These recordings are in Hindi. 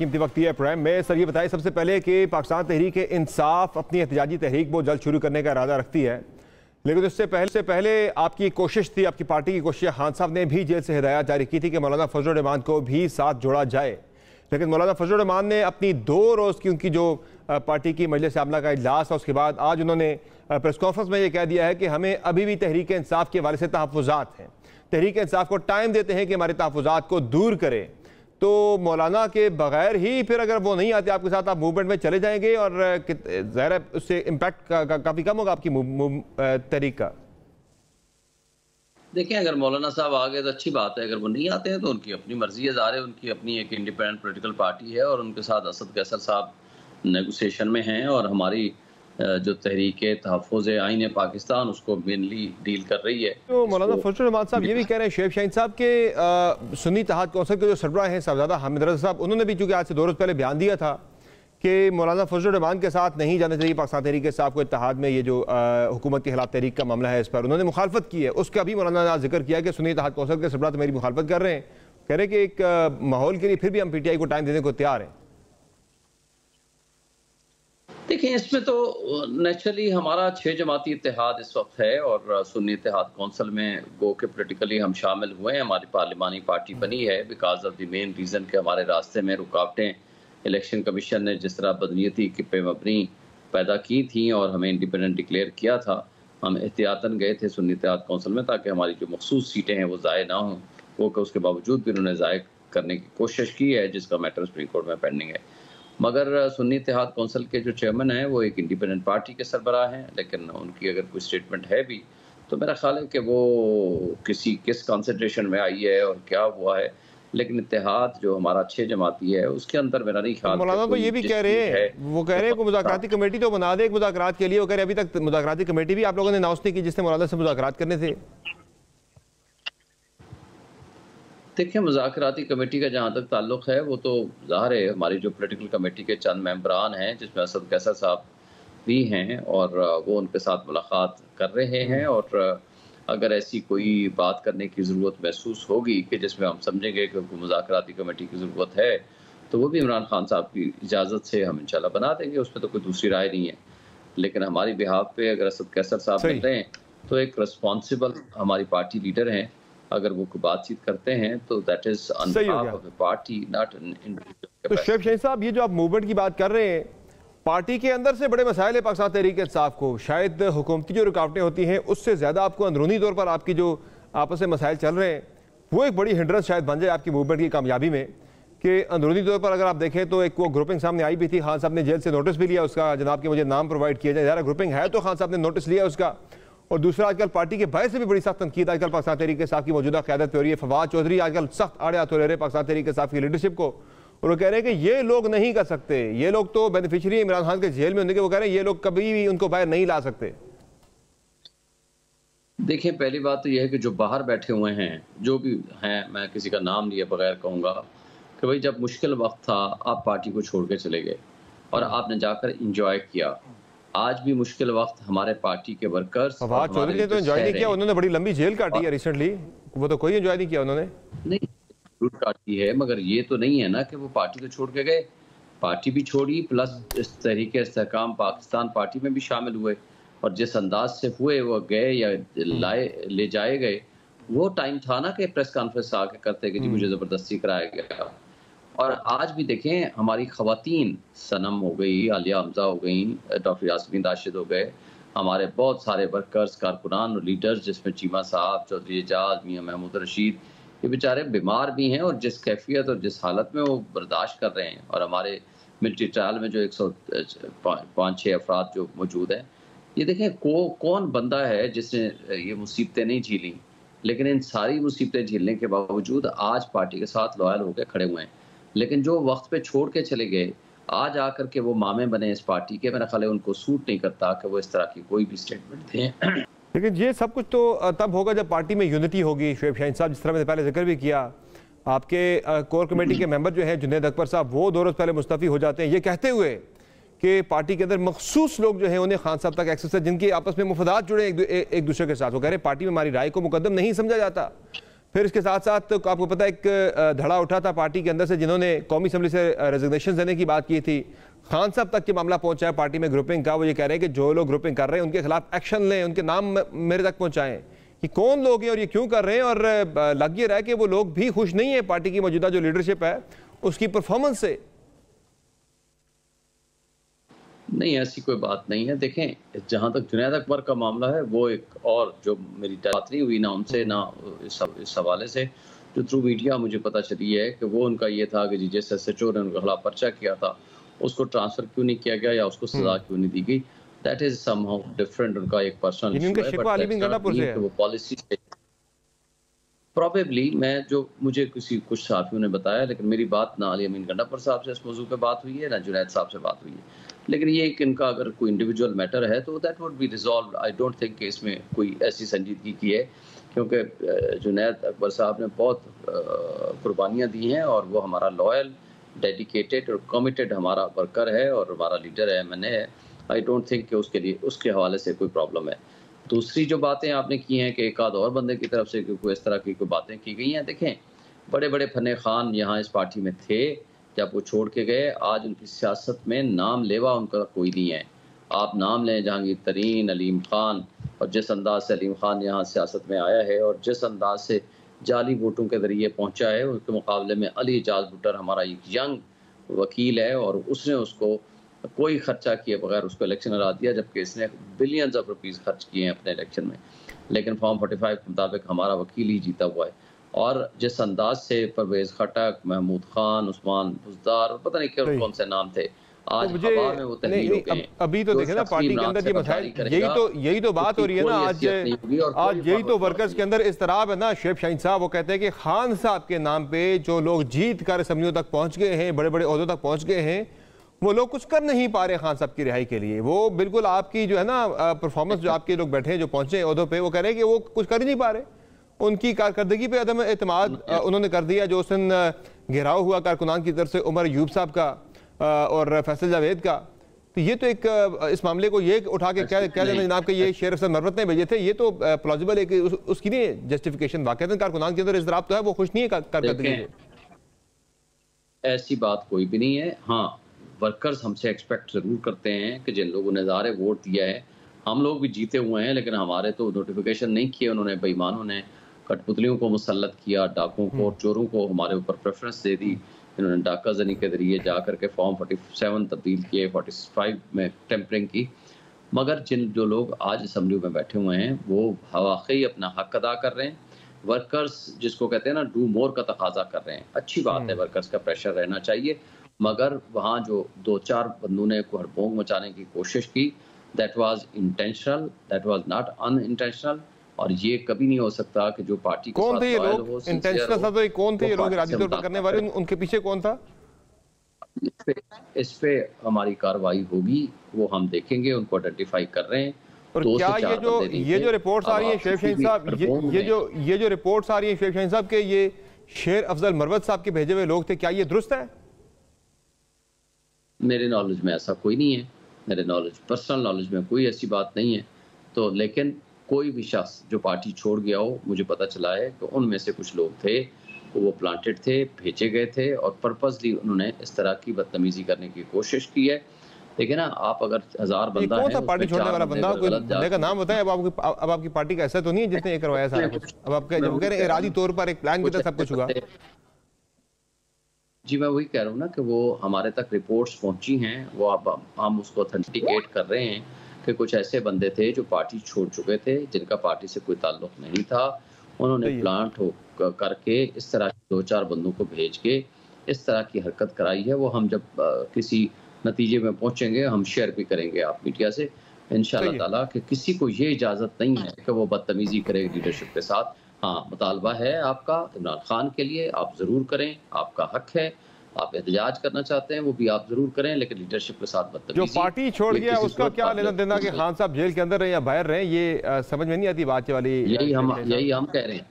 कीमती वक्त है प्राइम में। सर ये बताइए सबसे पहले कि पाकिस्तान तहरीक इंसाफ अपनी एहतजाजी तहरीक बहुत जल्द शुरू करने का इरादा रखती है, लेकिन उससे पहले आपकी कोशिश थी, आपकी पार्टी की कोशिश, खान साहब ने भी जेल से हिदायत जारी की थी कि मौलाना फजल रहमान को भी साथ जोड़ा जाए, लेकिन मौलाना फजल रहमान ने अपनी 2 रोज़ की उनकी जो पार्टी की मजलिस आमला का इजलास था उसके बाद आज उन्होंने प्रेस कॉन्फ्रेंस में ये कह दिया है कि हमें अभी भी तहरीक इंसाफ के हवाले से तहफ़्फ़ुज़ात हैं, तहरीक इंसाफ को टाइम देते हैं कि हमारे तहफ़्फ़ुज़ात को दूर करें। तो मौलाना के बगैर ही फिर अगर वो नहीं आते आपके साथ, आप मूवमेंट में चले जाएंगे और ज़ाहिर है उससे इम्पैक्ट काफ़ी कम होगा आपकी तहरीक का। देखिए, अगर मौलाना साहब आ गए तो अच्छी बात है, अगर वो नहीं आते हैं तो उनकी अपनी मर्जी है, ज़ाहिर है उनकी अपनी एक इंडिपेंडेंट पॉलिटिकल पार्टी है और उनके साथ असद कैसर साहब नेगोशिएशन में हैं और हमारी जो तहरीक तहफ़्फ़ुज़ आईन पाकिस्तान उसको मेनली डील कर रही है। तो मौलाना फजल रहमान साहब ये भी कह रहे हैं, शेख शाहीन साहब के सुन्नी इत्तेहाद कौंसिल के जो सरबराह हैं साहबजादा हामिद रज़ा साहब, उन्होंने भी चूँकि आज से 2 रोज़ पहले बयान दिया था कि मौलाना फजल रहमान के साथ नहीं जाना चाहिए पाकिस्तान तहरीक इंसाफ को इत्तेहाद में, ये जो हुकूमत के खिलाफ तहरीक का मामला है इस पर उन्होंने मुखालफत की है। उसका भी मौलाना ने जिक्र किया कि सुन्नी इत्तेहाद कौंसिल के सरबराह तो मेरी मुखालफत कर रहे हैं, कह रहे हैं कि एक माहौल के लिए फिर भी हम PTI को टाइम देने को तैयार हैं। देखिए, इसमें तो नेचुरली हमारा 6 जमाती इत्तेहाद इस वक्त है और सुन्नी इत्तेहाद कौंसिल में गो के पोलिटिकली हम शामिल हुए हैं, हमारी पार्लिमानी पार्टी बनी है because of the main reason के हमारे रास्ते में रुकावटें इलेक्शन कमीशन ने जिस तरह बदनीयती पे मबनी पैदा की थी और हमें इंडिपेंडेंट डिक्लेयर किया था, हम एहतियातन गए थे सुन्नी इत्तेहाद कौंसिल में ताकि हमारी जो मखसूस सीटें हैं वो ज़ाय ना हों, वो कि उसके बावजूद भी उन्होंने ज़ाय करने की कोशिश की है जिसका मैटर सुप्रीम कोर्ट में पेंडिंग है। मगर सुन्नी इत्तेहाद कौंसिल के जो चेयरमैन हैं वो एक इंडिपेंडेंट पार्टी के सरबराह हैं, लेकिन उनकी अगर कोई स्टेटमेंट है भी तो मेरा ख्याल है कि वो किस कंसंट्रेशन में आई है और क्या हुआ है, लेकिन इत्तेहाद जो हमारा 6 जमाती है उसके अंदर मेरा नहीं ख्याल। मौलाना तो ये भी कह रहे हैं, वो कह रहे हैं कि मुज़ाकराती कमेटी तो बना दे मुज़ाकरात के लिए, वो कह रहे अभी तक मुज़ाकराती कमेटी भी आप लोगों ने अनाउंस नहीं की जिससे मौलाना से मुज़ाकरात करने थे। देखिए, मुज़ाकराती कमेटी का जहाँ तक ताल्लुक़ है वो तो ज़ाहिर है हमारी जो पॉलिटिकल कमेटी के चंद मेंबरान हैं जिसमें असद कैसर साहब भी हैं और वो उनके साथ मुलाकात कर रहे हैं और अगर ऐसी कोई बात करने की ज़रूरत महसूस होगी कि जिसमें हम समझेंगे कि मुज़ाकराती कमेटी की ज़रूरत है तो वो भी इमरान खान साहब की इजाज़त से हम इंशाल्लाह बना देंगे, उसमें तो कोई दूसरी राय नहीं है। लेकिन हमारी बिहाफ पे अगर असद कैसर साहब मिल रहे हैं तो एक रिस्पॉन्सिबल हमारी पार्टी लीडर हैं, अगर वो बातचीत करते हैं तो that is on behalf of the party not an individual. तो शेख शाहीन साहब ये जो आप मूवमेंट की बात कर रहे हैं, पार्टी के अंदर से बड़े मसाइल है पाकिस्तान तहरीक इंसाफ को, शायद हुकूमती जो रुकावटें होती हैं उससे ज़्यादा आपको अंदरूनी तौर पर आपकी जो आपस में मसाइल चल रहे हैं वो एक बड़ी हिंड्रेंस शायद बन जाए आपकी मूवमेंट की कामयाबी में, कि अंदरूनी तौर पर अगर आप देखें तो एक वो ग्रुपिंग सामने आई भी थी, खान साहब ने जेल से नोटिस भी लिया उसका, जनाब कि मुझे नाम प्रोवाइड किया जाए, ज़्यादा ग्रुपिंग है तो खान साहब ने नोटिस लिया उसका। और दूसरा, आजकल पार्टी के बाहर से भी बड़ी सख्त तनकीद आजकल पाकिस्तान तहरीक इंसाफ की मौजूदा क़यादत पे हो रही है। फवाद चौधरी आजकल सख्त आड़े हाथों ले रहे पाकिस्तान तहरीक इंसाफ की लीडरशिप को और वो कह रहे हैं कि ये लोग नहीं कर सकते, ये लोग तो बेनिफिशियरी है इमरान खान के जेल में होने के, वो कह रहे हैं ये लोग कभी भी उनको बाहर नहीं ला सकते। देखिए, पहली बात तो यह है कि जो बाहर बैठे हुए हैं जो भी हैं, मैं किसी का नाम लिए बगैर कहूँगा कि भाई जब मुश्किल वक्त था आप पार्टी को छोड़ के चले गए और आपने जाकर इंजॉय किया। आज भी मुश्किल वक्त हमारे पार्टी के वर्कर्स, फवाद चौधरी ने तो एंजॉय नहीं किया, उन्होंने बड़ी लंबी जेल काटी है रिसेंटली, वो तो कोई एंजॉय नहीं किया उन्होंने। नहीं जरूर काटी है, मगर ये तो नहीं है ना कि वो पार्टी तो छोड़ के गए, पार्टी भी छोड़ी प्लस इस तरीके इस्तेहकाम पाकिस्तान पार्टी में भी शामिल हुए और जिस अंदाज से हुए वो गए या ले जाए गए, वो टाइम था ना कि प्रेस कॉन्फ्रेंस आके करते कि जी मुझे ज़बरदस्ती कराया गया। और आज भी देखें हमारी ख़वातीन, सनम हो गई, आलिया हमजा हो गई, डॉक्टर यास्मीन राशिद हो गए, हमारे बहुत सारे वर्कर्स, कारकुनान और लीडर्स जिसमें चीमा साहब, चौधरी एजाज, मियां महमूद रशीद, ये बेचारे बीमार भी हैं और जिस कैफियत और जिस हालत में वो बर्दाश्त कर रहे हैं। और हमारे मिलिट्री ट्रायल में जो 105-6 अफराद जो मौजूद हैं, ये देखें कौन बंदा है जिसने ये मुसीबतें नहीं झेली, लेकिन इन सारी मुसीबतें झेलने के बावजूद आज पार्टी के साथ लॉयल होकर खड़े हुए हैं। लेकिन जो वक्त पे छोड़ के चले गए, आज आकर के वो मामे बने इस पार्टी के, मेरा ख्याल है उनको सूट नहीं करता कि वो इस तरह की कोई भी स्टेटमेंट दें। लेकिन ये सब कुछ तो तब होगा जब पार्टी में यूनिटी होगी। शेख शाहीन साहब, जिस तरह मैंने पहले जिक्र भी किया, आपके कोर कमेटी के मेंबर जो हैं जुनैद अकबर साहब, वो 2 रोज़ पहले मुस्तफ़ी हो जाते हैं ये कहते हुए कि पार्टी के अंदर मखसूस लोग जो हैं उन्हें खान साहब तक एक्सेस है जिनकी आपस में मुफादात जुड़े एक दूसरे के साथ। वो कह रहे हैं पार्टी में हमारी राय को मुकद्दम नहीं समझा जाता, फिर इसके साथ साथ तो आपको पता है एक धड़ा उठा था पार्टी के अंदर से, जिन्होंने कौमी असम्बली से रेजिग्नेशन देने की बात की थी। खान साहब तक के मामला पहुंचा है पार्टी में ग्रुपिंग का। वो ये कह रहे हैं कि जो लोग ग्रुपिंग कर रहे हैं उनके खिलाफ एक्शन लें, उनके नाम मेरे तक पहुंचाएं कि कौन लोग हैं और ये क्यों कर रहे हैं। और लग ये रहा है कि वो लोग भी खुश नहीं है पार्टी की मौजूदा जो लीडरशिप है उसकी परफॉर्मेंस से। नहीं, ऐसी कोई बात नहीं है। देखें, जहां तक जुनैद अकबर का मामला है, वो एक और जो मेरी बात नहीं हुई ना उनसे ना इस हवाले से, जो थ्रू मीडिया मुझे पता चली है कि वो उनका ये था कि जी जैसे SHO ने उनके खिलाफ पर्चा किया था उसको ट्रांसफर क्यों नहीं किया गया या उसको सजा क्यों नहीं दी गई। दैट इज समहाउ डिफरेंट, उनका एक पर्सनल इशू है, वो पॉलिसी प्रॉबेबली मैं जो मुझे कुछ साथियों ने बताया, लेकिन मेरी बात ना अली अमीन गंडापुर साहब से इस मौजू पे बात हुई है ना जुनैद साहब से बात हुई है। लेकिन ये कि इनका अगर कोई इंडिविजुअल मैटर है तो that would be resolve. I don't think कि इसमें कोई ऐसी संजीदगी की है, क्योंकि जुनैद अकबर साहब ने बहुत कुर्बानियाँ दी हैं और वो हमारा लॉयल, डेडिकेटेड और कमिटेड हमारा वर्कर है और हमारा लीडर है, MNA है। आई डोंट थिंक कि उसके लिए उसके हवाले से कोई प्रॉब्लम है। दूसरी जो बातें आपने की हैं कि एक आध और बंदे की तरफ से कोई इस तरह की कोई बातें की गई हैं, देखें बड़े बड़े फने खान यहाँ इस पार्टी में थे जब वो छोड़ के गए। आज उनकी सियासत में नाम लेवा उनका कोई नहीं है। आप नाम लें जहांगीर तरीन, अलीम खान, और जिस अंदाज से अलीम खान यहाँ सियासत में आया है और जिस अंदाज से जाली वोटों के ज़रिए पहुँचा है, उसके मुकाबले में अली एजाज भुट्टर हमारा एक यंग वकील है और उसने उसको कोई खर्चा किए बगैर उसको इलेक्शन हरा दिया, जबकि इसने बिलियंस ऑफ रुपीस खर्च किए हैं अपने इलेक्शन में। लेकिन फॉर्म 45 के मुताबिक हमारा वकील ही जीता हुआ है। और जिस अंदाज से परवेज खटक, महमूद खान, उस्मान बुजदार, पता नहीं कौन से नाम थे, आज तो हवा में वो तहरीर हो गए। अभी तो देखे ना पार्टी के अंदर ये मसाइल, यही तो बात हो रही है ना आज यही तो वर्कर्स के अंदर इस्तराब है ना। शेख शाहीन साहब वो कहते हैं कि खान साहब के नाम पे जो लोग जीत कर असम्बलियों तक पहुंच गए हैं, बड़े बड़े ओहदों तक पहुंच गए हैं, वो लोग कुछ कर नहीं पा रहे खान साहब की रिहाई के लिए। वो बिल्कुल आपकी जो है ना परफॉर्मेंस, जो आपके लोग बैठे हैं जो पहुंचे ओहदों पे, वो कह रहे हैं कि वो कुछ कर ही नहीं पा रहे। उनकी कारकर्दगी पे अदम एतमाद उन्होंने कर दिया। जो उस दिन घेराव हुआ कारकुनान की तरफ से उमर यूब साहब का और फैसल जावेद का, तो ये तो एक इस मामले को ये उठा के क्या देना जनाब कि ये शेर अफसर मरवत ने भेजे थे, ये तो प्लॉजिबल है कि उसकी नहीं जस्टिफिकेशन। वाकई कारकुनान के अंदर इज़राब तो है, वो खुश नहीं है कारकर्दगी से। ऐसी बात कोई भी नहीं है। हाँ, वर्कर्स हमसे एक्सपेक्ट ज़रूर करते हैं कि जिन लोगों ने ज़ाहिर वोट दिया है, हम लोग भी जीते हुए हैं, लेकिन हमारे तो नोटिफिकेशन नहीं किए उन्होंने। बेईमानों ने कठपुतलियों को मुसल्लत किया, डाकों को, चोरों को हमारे ऊपर प्रेफरेंस दे दी। इन्होंने डाका जनी के जरिए जा करके फॉर्म 47 तब्दील किए, 45 में टेम्परिंग की। मगर जो लोग आज असम्बली में बैठे हुए हैं वो वाकई अपना हक अदा कर रहे हैं। वर्कर्स जिसको कहते हैं ना डू मोर का तकाजा कर रहे हैं। अच्छी बात है, वर्कर्स का प्रेशर रहना चाहिए, मगर वहाँ जो 2-4 बंदों ने हड़पोंग मचाने की कोशिश की, that was intentional, that was not unintentional. और ये कभी नहीं हो सकता कि जो पार्टी के कौन थे ये लोग इंटेंशनल था, तो कौन थे ये लोग इरादी तौर पर करने वाले, उनके पीछे कौन था? इस पे हमारी कार्रवाई होगी, वो हम देखेंगे, उनको आइडेंटिफाई कर रहे हैं। और क्या ये जो रिपोर्ट्स आ रही हैं शेख शाहीन साहब, ये जो रिपोर्ट्स आ रही हैं शेख शाहीन साहब के ये शेर अफजल मरवत साहब के भेजे हुए लोग थे, क्या ये दुरुस्त है? मेरे नॉलेज में ऐसा कोई नहीं है, मेरे पर्सनल नॉलेज में कोई ऐसी बात नहीं है। तो लेकिन कोई भी शख्स जो पार्टी छोड़ गया हो, मुझे पता चला है कि उनमें से कुछ लोग थे वो प्लांटेड थे, भेजे गए थे और पर्पसली उन्होंने इस तरह की बदतमीजी करने की कोशिश की है। देखिए ना, आप अगर 1000 बंदा है, कौन सा पार्टी छोड़ने वाला बंदा, कोई बंदे का नाम बताएं। अब आपकी पार्टी का ऐसा तो नहीं है जिसने ये करवाया सारा कुछ? अब आप कह रहे हैं इरादी तौर पर एक प्लान के तहत सब कुछ हुआ। जी मैं वही कह रहा हूँ ना कि वो हमारे तक रिपोर्ट्स पहुंची हैं, वो अब हम उसको ऑथेंटिकेट कर रहे हैं कि कुछ ऐसे बंदे थे जो पार्टी छोड़ चुके थे, जिनका पार्टी से कोई ताल्लुक नहीं था। उन्होंने प्लांट करके इस तरह 2-4 बंदों को भेज के इस तरह की हरकत कराई है। वो हम जब किसी नतीजे में पहुंचेंगे हम शेयर भी करेंगे आप मीडिया से इंशाल्लाह ताला, कि किसी को ये इजाज़त नहीं है कि वो बदतमीजी करे लीडरशिप के साथ। हाँ, मुतालबा है आपका इमरान खान के लिए, आप ज़रूर करें, आपका हक है। आप एहतजाज करना चाहते हैं वो भी आप जरूर करें, लेकिन लीडरशिप के साथ बदतमीजी। जो पार्टी छोड़ गया उसका क्या लेना देना कि खान साहब जेल के अंदर रहे या बाहर रहे, ये समझ में नहीं आती बात वाली। यही हम कह रहे हैं।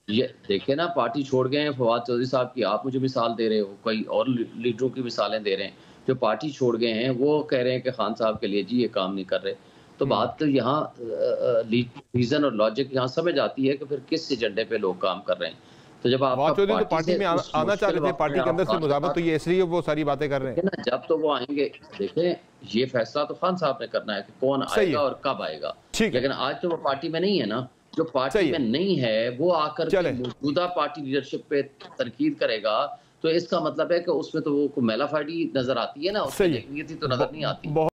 ये देखिए ना, पार्टी छोड़ गए हैं फवाद चौधरी साहब की, आप मुझे मिसाल दे रहे हो, कई और लीडरों की मिसालें दे रहे हैं जो पार्टी छोड़ गए हैं। वो कह रहे हैं कि खान साहब के लिए जी ये काम नहीं कर रहे। तो बात तो यहाँ रीजन और लॉजिक यहाँ समझ आती है कि फिर किस एजेंडे पे लोग काम कर रहे हैं। तो जब आप तो पार्टी में आना चाह रहे थे, पार्टी के अंदर से मुजाबत, तो ये इसलिए वो सारी बातें कर रहे हैं ना। जब तो वो आएंगे, देखें ये फैसला तो खान साहब ने करना है कि कौन आएगा और कब आएगा, लेकिन आज तो वो पार्टी में नहीं है ना। जो पार्टी में नहीं है वो आकर के मौजूदा पार्टी लीडरशिप पे तनकीद करेगा, तो इसका मतलब है कि उसमें तो वो मेलाफाइडी नजर आती है ना, उसकी तो नजर नहीं आती।